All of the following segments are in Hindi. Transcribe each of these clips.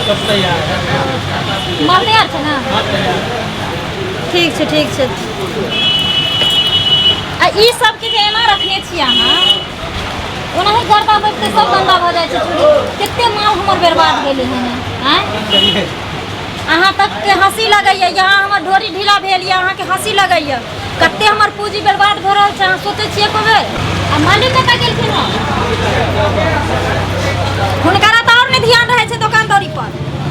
सब तैयार है। माल तैयार छै ना? ठीक छै ठीक छै। आ ई सब के जे एना रखने छी अहाँ, ओनाही गरबा बैठते सब गंदा भ जाय छै चूड़ी। कते माल हमर बर्बाद गेलै हन हैं। अहाँ तक के हंसी लगैया, यहाँ हमर ढोरी ढीला भेल या अहाँ के हंसी लगैया। कते हमर पूंजी बर्बाद भ रहल छै, अहाँ सोचै छियै एको बेर? आ मालिक कतऽ गेलखिन हँ? हुनकरा तऽ और नहीं ध्यान रहे छै दुकानदारी पर।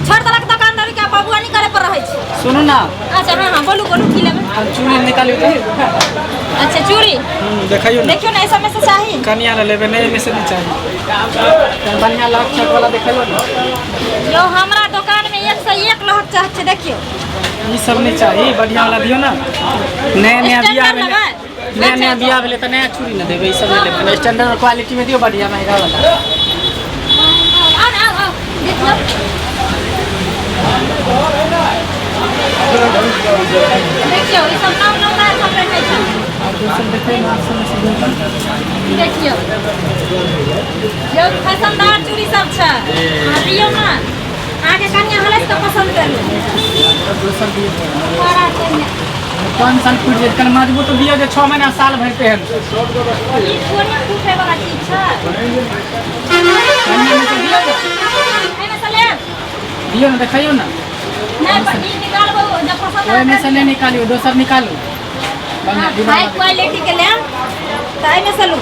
छोड़ देलक दुकानदारी के, बाबुआनी करे पर रहे छै। सुनू ना। अच्छा हाँ हाँ बोलू बोलू की लेबै? चूड़ी निकालियो तो। अच्छा चूड़ी देखियो ना। देखियो ना, ऐसा में से चाहिए? कनिया ना लेबे, नहीं में से नहीं चाहिए। बढ़िया लाख छक वाला देखियो ना। यो हमरा दुकान में 101 लाख चाहत छै, देखियो। ये सब नहीं चाहिए, बढ़िया वाला दियो ना। नया नया बिया में नया नया बिया भेले त नया चूड़ी ना देबे, ई सब नहीं लेबे। स्टैंडर्ड क्वालिटी में दियो, बढ़िया महंगा वाला। आओ देखियो। देखियो ई सब नाम नाम सब रखे छै। देखियो यो फैशनदार चूड़ी सब छै, अहाँ दियो ना। आगे कन्या हलस तो पसंद कर ले। बड़ा छै ने। कौन सन फूट जे कन मजबूत तो दियो, जे 6 महीना साल भर पहन। ई थोड़ी फूटे वाला चीज छै। कन्या में से दियो ना। एमे से ले दियो ना, देखियो ना। नहीं पर ई निकालबो जब पसंद ओए में से नहीं निकालियो, दोसर निकालो। हाई क्वालिटी के ले त एमे से लो।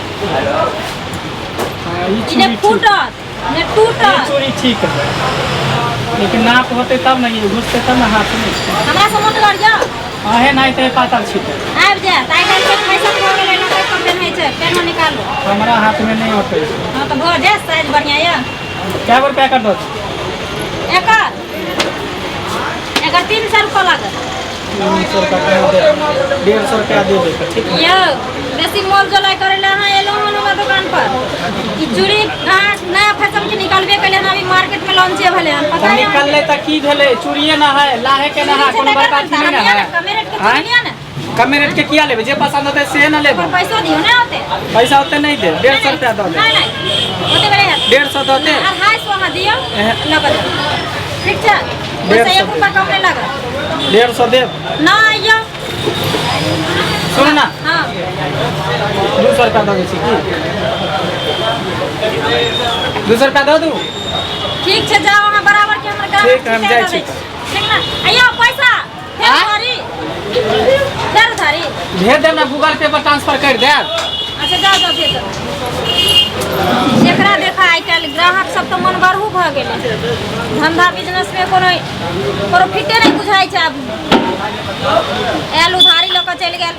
ये ने फूटत ने टूटत। चूड़ी ठीक है, लेकिन नाप होते तब नहीं, घुसते तब ना हाथ में। हमरा से मोट लड़िया हां है नहीं तो पातल छिटे आबि जा। ताई काल के पैसा हो गेलै ना, कोई कंप्लेन है छै, पेन निकालो। हमारा हाथ में नहीं होते। हां तो भर जा, साइज बढ़िया है। क्या रुपया कर दो? एकर 300 रुपया लागत। 300 रुपया दे, 150 रुपया दे दे, ठीक है। यो बेसी मोल जोलाई करे ले हां एलो हन हमरा दुकान पर। ई चूड़ी कहां नया फैशन के निकालबे कले ना, अभी मार्केट में लॉन्च भेले हन, पता नहीं निकल ले त की भेले? चूड़िए ना है, लाहे के ना है, कोनो बड़का चीज नहीं है। कमे रेट के चूड़ी लिया ना। कम रेट के किया लेबे? जे पसंद होते से ना लेबे। पैसा दियो ना होते। पैसा होते नहीं दे, 150 रुपया दो दे। नहीं नहीं होते बड़े 150 दो दे। 250 वहां दियो नगद। ठीक छै, पैसा 1 रुपया कम नहीं लगा। 150 दे ना आइयो सुन ना। हां 200 रुपया दो छी की? 200 रुपया दो दू। ठीक छै, जाओ वहां बराबर के हमर गांव। ठीक है, हम जाय छी। ठीक ना आइयो पैसा फेर धारी भेज दे ना, गूगल पे पर ट्रांसफर कर दे। अच्छा जाओ जाओ भेज दो। जेकरा देखा आई काल ग्राहक सब तो मन बरहू भ गेले। धंधा बिजनेस में कोनो प्रॉफिटे नहीं बुझाई छै। अब एल उधारी लेके चल गेल,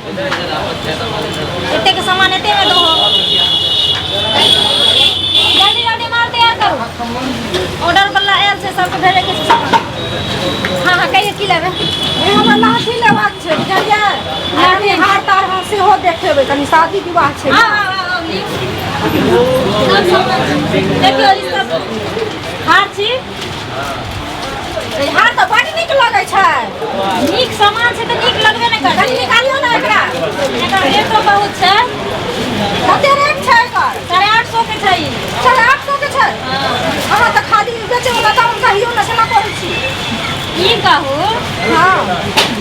एते के सामान एते में दो। जल्दी जल्दी माल तैयार करो, ऑर्डर वाला आयल छै, सबके भेजे के छै। हां हां कहिए की लेबे? हमरा लाठी लेबाक छै, बुझलियै? लाठी हार तार हम सेहो देखेबै, कनी शादी विवाह छै। हां हां हां देखियो ई सब हार छी। हार तऽ बड़ नीक लगै छै। नीक सामान छै तऽ नीक लगबे नहि करतै। कनी निकालियो ना एकरा। एकर रेटो बहुत छै। कते रेट छै एकर? 850 के छै। 850 के छै? अहाँ तऽ खाली बेचे वाला दाम कहियो ना, सेना करै छी। ई कहू हां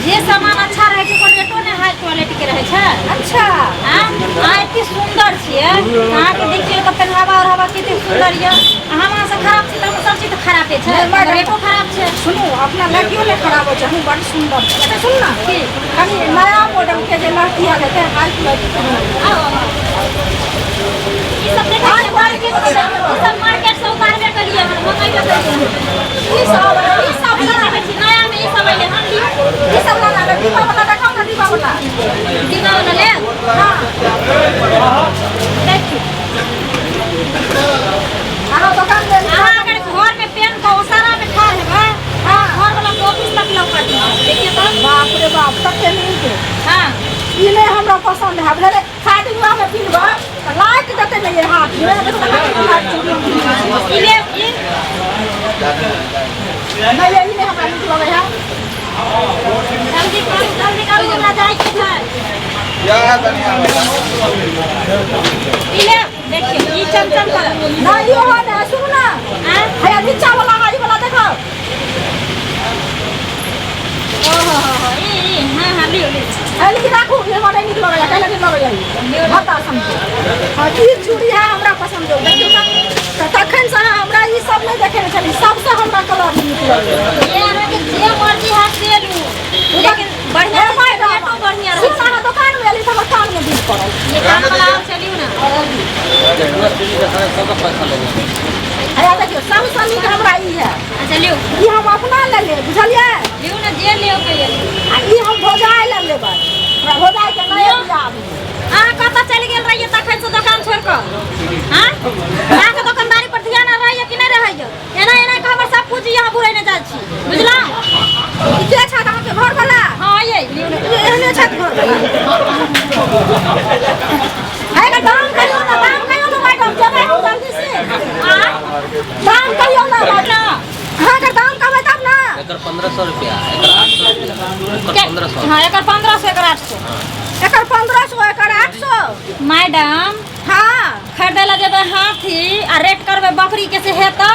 जे सामान अच्छा रहे छै ओकर रेटो ने हाई क्वालिटी के रहे छै। अच्छा हां एते सुंदर छियै, अहाँ के देखियो त पहनावा और हवा कते सुंदर ये। हमरा से खराब छै त सब चीज त खराबे छै, रेटो खराब छै। सुनू, अपना लड़कियों ने खराब हो छै, हम बड़ सुंदर छै। अच्छा सुन ना, कनी नया मॉडल के जे लड़की आ जाते हाई क्वालिटी के। ई सब देखै छियै मार्केट से, ई सब मार्केट से उतारबे करिए, हम मंगाइबे करिए। ई सब देखै छी नया में ई सब आइले हम लियो। ई सब लगा ले, दीपा वाला देखाओ ना, दीपा वाला। दीवा वाला ले। हां देखियो अहाँ दुकान में अहाँ अगर घर में पेन को ओसारा में ठाड़ हेबै, हां घर वाला ऑफिस तक लौका दी। देखिए तो बाप रे बाप, कते नीक। हां ई नहीं हमरा पसंद है। भेले शादी विवाह में पिनबा लाइट देते नहीं हाथ में। ई ले ई नहीं ये नहीं हमरा नीक लगे है। जल्दी करू हमरा जाय के छै। ई ले देखिए ई चमचम कर ना यो है ना, सुन ना। हां है नीचा वाला हाई वाला देखो। बता समझो हाँ ई चूड़ी है हमरा पसंद हो देखियो त तखन से हमरा ई सब नहीं देखे छली सबसे हमरा कलर नीक लगे ये आना के जे मर्जी हाथ से लू लेकिन बढ़िया रेटो बढ़िया रहे सारा दुकान में एली सब कान में बिल पड़ल ये काम वाला आप चलियो ना अरे देखियो सबसे नीक हमरा ई है अच्छा लियो ई हम अपना ले ले बुझलिए लियो ना जे लियो के लिए आ ई हम भोजाए ले लेबै हमरा भोजाए के नहीं आब अहाँ कतऽ चलि गेल रहिए तखन से दुकान छोड़ कऽ हाँ अहाँके दुकानदारी पर ध्यान रहैए कि नहीं रहैए एना एना के हमर सब कुछ यहाँ बुरै नहि जाइ छी बुझलहुँ ई के छत अहाँके घर वाला हाँ ये लियो ना एहने छत घर वाला है के दाम कहियो ना मैडम जबै हम जल्दी से दाम कहियो ना मैडम हाँ के दाम कहबै तब ना एकर 1500 रुपया एकर 800 हाँ एकर 1500 एकर 800 एकर 1500 एकर 800 मैडम हाँ खरीदे ला जेबै हाथी आ रेट करबै बकरी के से हेतै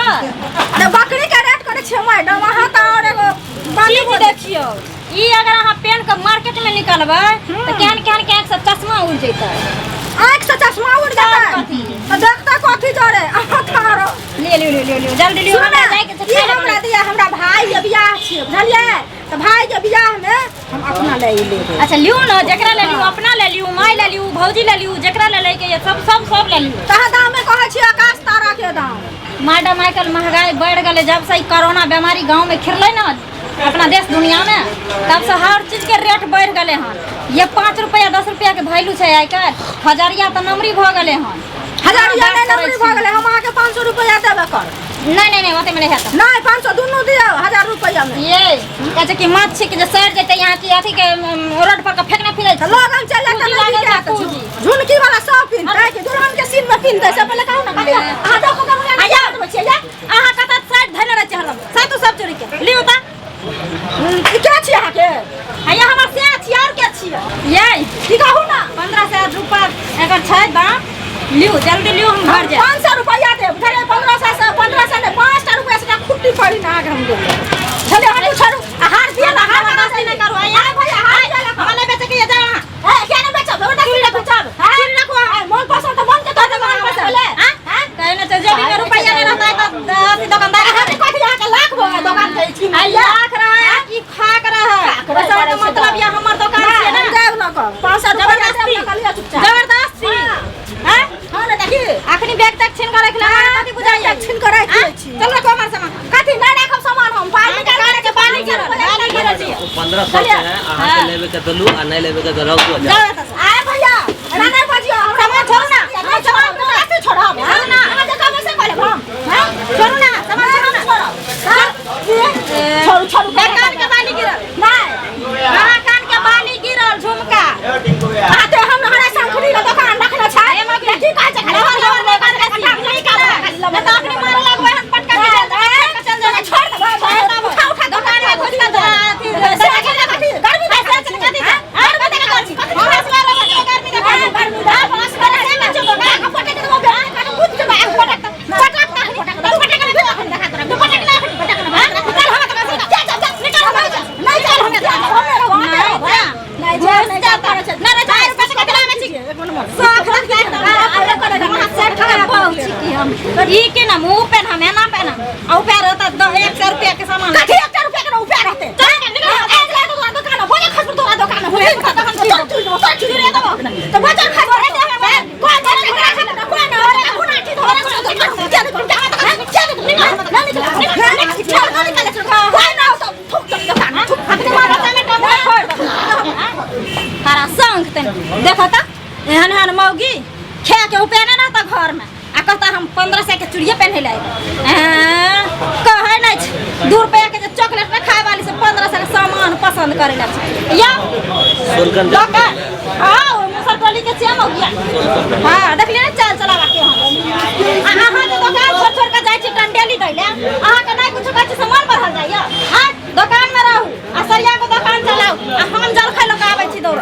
अरे बकरी के रेट करे छियै मैडम अहाँ त और एगो चीज देखियो ई अगर अहाँ पेन के मार्केट में निकलबै तो केहन केहन के सब चश्मा उड़ जैतै आँख से चश्मा उड़ जाता कथी? देखता कथी जरे अहाँ थारो ले लियो जल्दी लियो हमरा जाय के ई हमरा दिया हमरा भाई के बियाह छियै बुझलियै तो भाई के बियाह में हम अपना ले लेबै अच्छा लियो ना जेकरा ले लियो अपना ले लियो माई ले लियो भौजी ले लियो जेकरा ले ले के ये सब ले लियो तह दाम में कहै छियै आकाश तारा के दाम मैडम आजकल महंगाई बढ़ गई जब से कोरोना बीमारी गांव में खिरलै ना अपना देश दुनिया में तब से हर चीज के रेट बढ़ गए हन ये 5 रुपया 10 रुपया के वैल्यू है आजकल हजारिया तो नमरी भ गए हन हजारिया नहीं नौकरी भ गेलै हम अहाँके 500 रुपया देबे कर नहीं ओते में नहीं हेतै नहीं 500 दुनू दियौ 1000 रुपया में ये कहै कि माछ छिक जे सड़ जेतै यहाँ की अथी के रोड पर के फेंकना फिरै तो लगन चल जाता लागल है है झुनकी वाला सब पिनतै कि दुल्हन के सीन में पिनतै से पहले कहू ना अहाँ देखो करू ना या बचिया या अहाँ कतऽ साइड धैले रह चहलम साइड तो सब चोरी के लियो ता ई क्या छियै अहाँ के हैया हमर से छियै और के छियै ये की कहू ना 1500 रुपया एकर छै दाम लियो जल्दी लियो हम घर जाए 500 रुपया देब धरे 1500 से 1500 ने 5 रुपया से खुट्टी पड़ी ना आगे हम देब चले हटू छोड़ू हार दिया ना हार बर्दाश्त नहीं करू भैया भैया हार दिया ना हमरा नहीं बेचे के ये जा वहां ए क्या नहीं बेचब बेटा की बेचब हां रखो मन पसंद तो बन के तो मन पसंद हां कहे ना जेबी में रुपया नहीं रहता है तो अथी दुकानदार अरे कथि यहाँ के लाख हो दुकान के छी लाख रहा है कि खाक रहा है पैसा का मतलब ये हमर दुकान छै ना देब ना कर 500 जबरदस्ती जबरदस्ती हैं हां ना देखी अखनी बैग तक छीन कर रखला कथी बुझाइया छीन कर राख दै छी चल रखो हमर सामान कथि ना राखब सामान हम पानी निकाल के पानी गिरल 1500 के है अहाँ के लेवे के दलू आ नहीं लेवे के रख दो जाओ एतऽ से आए भैया राना बजियो हमरा सामान छोड़ू ना नहीं सामान तो कैसे छोड़ब छोड़ू ना अहाँ जगह में से कहले हम हैं छोड़ू ना सामान छोड़ू ना छोड़ू कान के बाली गिरल नहीं हां कान के बाली गिरल झुमका आते हम हरा शंखरी के दुकान रखना छै की कहै छै नहीं तो अपने मार लगबै हम पटका के चल जा छोड़ दे उठा दुकान में घुस के अथी गर्मी पैसा चल कथी है और बता के छी फसला लगा के गर्मी देखा गर्मी फस कर से में चलो ना फटक के मोबाइल काट कूद के बाहर फटक ई के ना मुंह पे हम ना पे ना औ पे रहता 100 रुपया के सामान कथि 100 रुपया के ऊपर रहते चल के निकल एक ले तो दुकान बोले खसु तो दुकान हो तो बचा खा रहे हैं कोई ना खुना की धोरे हरा संग तन देखो त एहन मौगी खे के उपेने ना त घर में आ कहता हम 1500 के चूड़िए पहने लाई कहे नहीं 2 रुपया के चॉकलेट में खाए वाली से 1500 के सामान पसंद करे ला या दुकान हां मुसर टोली के छिया मौगिया हां देख ले चल चलावा के हम अहाँ के दुकान छोड़ के जाय छी टंडेली दैले अहाँ के नहीं कुछ कहै छी सामान बढ़ल जाइया हां दुकान में रहू आ सरिया के दुकान चलाऊ आ हम जल खाइ लोग आबै छी दौड़